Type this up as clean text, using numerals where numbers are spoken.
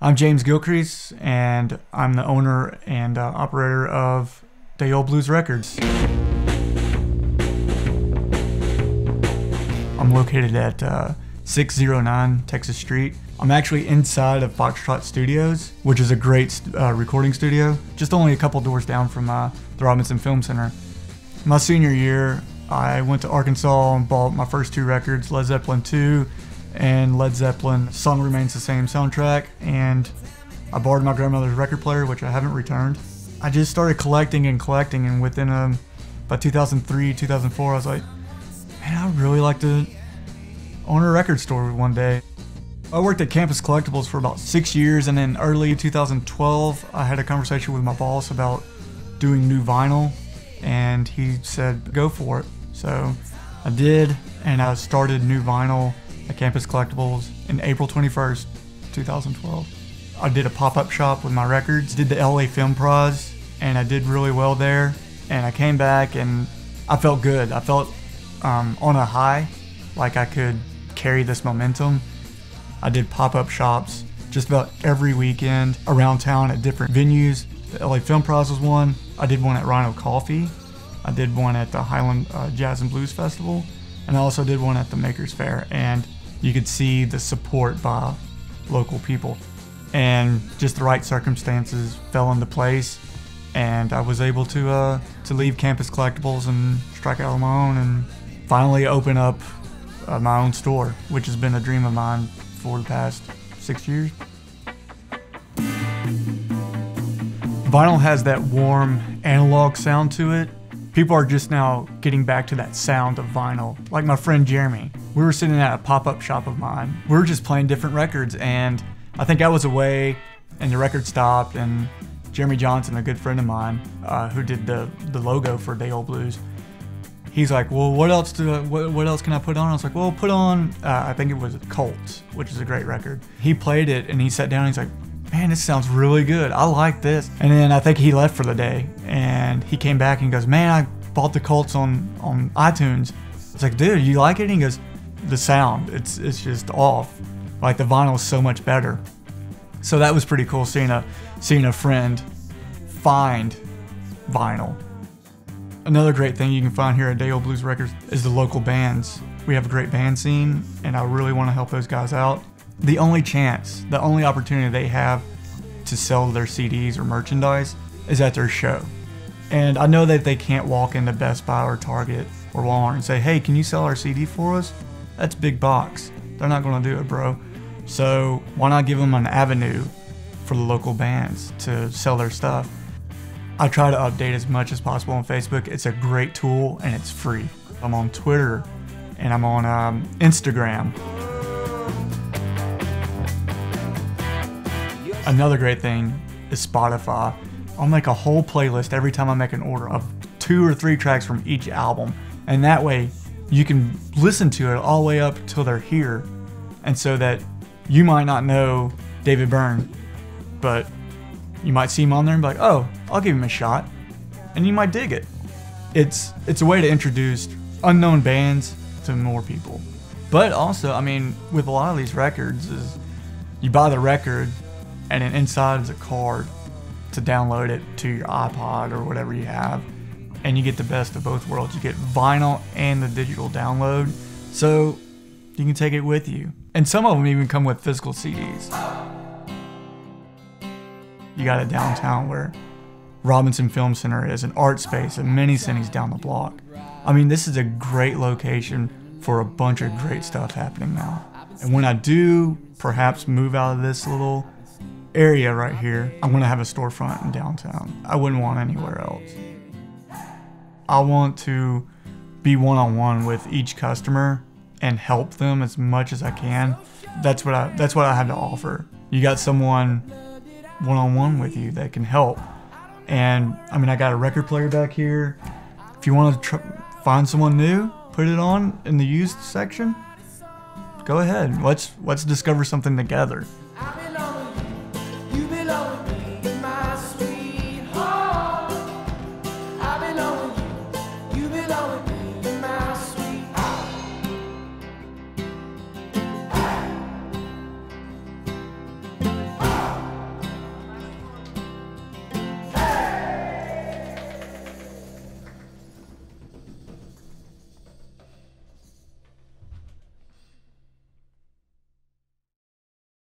I'm James Gilcrease, and I'm the owner and operator of Day Old Blues Records. I'm located at 609 Texas Street. I'm actually inside of Foxtrot Studios, which is a great recording studio, just only a couple doors down from the Robinson Film Center. My senior year, I went to Arkansas and bought my first two records, Led Zeppelin II and Led Zeppelin Song Remains the Same soundtrack, and I borrowed my grandmother's record player, which I haven't returned. I just started collecting, and within about 2003, 2004, I was like, man, I'd really like to own a record store one day. I worked at Campus Collectibles for about 6 years, and in early 2012, I had a conversation with my boss about doing new vinyl, and he said, go for it. So I did, and I started new vinyl at Campus Collectibles in April 21st, 2012. I did a pop-up shop with my records, did the LA Film Prize, and I did really well there. And I came back and I felt good. I felt on a high, like I could carry this momentum. I did pop-up shops just about every weekend around town at different venues. The LA Film Prize was one. I did one at Rhino Coffee. I did one at the Highland Jazz and Blues Festival. And I also did one at the Makers Fair. And you could see the support by local people. And just the right circumstances fell into place. And I was able to leave Campus Collectibles and strike out on my own and finally open up my own store, which has been a dream of mine for the past 6 years. Vinyl has that warm analog sound to it. People are just now getting back to that sound of vinyl. Like my friend Jeremy, we were sitting at a pop-up shop of mine. We were just playing different records, and I think I was away and the record stopped, and Jeremy Johnson, a good friend of mine, who did the logo for Day Old Blues, he's like, well, what else can I put on? I was like, well, put on, I think it was Colts, which is a great record. He played it and he sat down and he's like, man, this sounds really good. I like this. And then I think he left for the day and he came back and goes, man, I bought the Colts on iTunes. It's like, dude, you like it? And he goes, the sound, it's just off. Like the vinyl is so much better. So that was pretty cool seeing a friend find vinyl. Another great thing you can find here at Day Old Blues Records is the local bands. We have a great band scene, and I really want to help those guys out. The only opportunity they have to sell their CDs or merchandise is at their show. And I know that they can't walk into Best Buy or Target or Walmart and say, hey, can you sell our CD for us? That's big box. They're not going to do it, bro. So why not give them an avenue for the local bands to sell their stuff? I try to update as much as possible on Facebook. It's a great tool and it's free. I'm on Twitter and I'm on Instagram. Another great thing is Spotify. I'll make a whole playlist every time I make an order of 2 or 3 tracks from each album. And that way you can listen to it all the way up till they're here. And so that you might not know David Byrne, but you might see him on there and be like, oh, I'll give him a shot. And you might dig it. It's a way to introduce unknown bands to more people. But also, I mean, with a lot of these records is you buy the record and then inside is a card to download it to your iPod or whatever you have. And you get the best of both worlds. You get vinyl and the digital download. So you can take it with you. And some of them even come with physical CDs. You got it downtown where Robinson Film Center is, an art space, and many cities down the block. I mean, this is a great location for a bunch of great stuff happening now. And when I do perhaps move out of this little area right here, I want to have a storefront in downtown. I wouldn't want anywhere else. I want to be one-on-one with each customer and help them as much as I can. That's what I have to offer. You got someone one-on-one with you that can help. And I mean, I got a record player back here. If you want to find someone new, put it on in the used section. Go ahead. Let's discover something together.